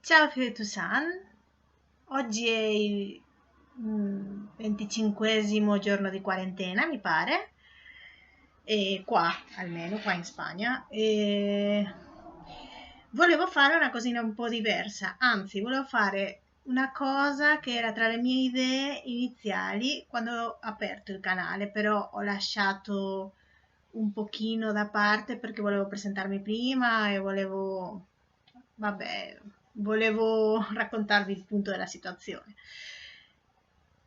Ciao San, oggi è il 25esimo giorno di quarantena, mi pare, e qua, almeno qua in Spagna, e volevo fare una cosina un po' diversa, anzi, volevo fare una cosa che era tra le mie idee iniziali quando ho aperto il canale, però ho lasciato un pochino da parte perché volevo presentarmi prima e vabbè, volevo raccontarvi il punto della situazione.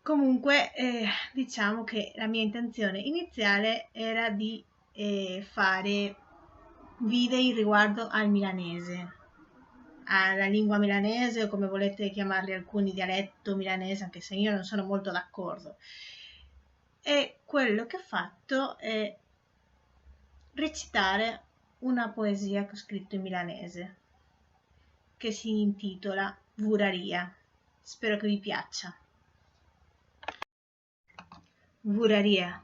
Comunque, diciamo che la mia intenzione iniziale era di fare video riguardo al milanese, alla lingua milanese o come volete chiamarli alcuni, dialetto milanese, anche se io non sono molto d'accordo. E quello che ho fatto è recitare una poesia che ho scritto in milanese, che si intitola Vuraria. Spero che vi piaccia. Vuraria.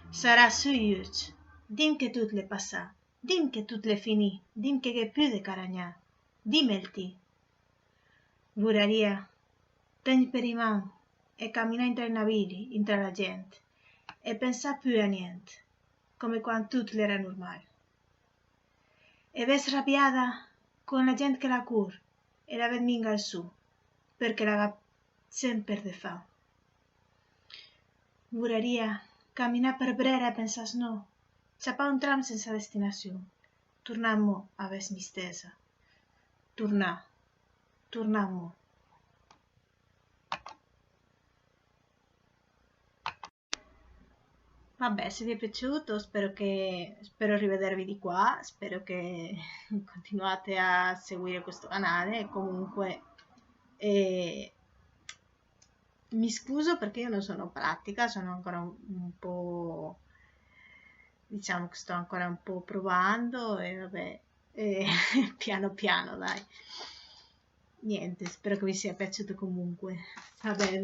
Sarà suyuc. Dim que tout le passa. Dim que tout le fini. Dim que più de caragna. Dimelti. Vuraria. Tegn per i man e cammina intra i navili, intra la gente, e pensa più a niente, come quando tutto era normale. E ves rabiada con la gente che la cur e la ved minga su, perché la va sempre de fa. Vuraria, caminar per brera e pensar no, xapar un tram sense destinació, tornar-mo a ves mistesa. Tornar-mo. Vabbè, se vi è piaciuto, spero rivedervi di qua, spero che continuate a seguire questo canale e comunque eh, mi scuso perché io non sono pratica, sono ancora un po', diciamo che sto ancora un po' provando e vabbè, piano piano dai. Niente, spero che vi sia piaciuto comunque. Vabbè,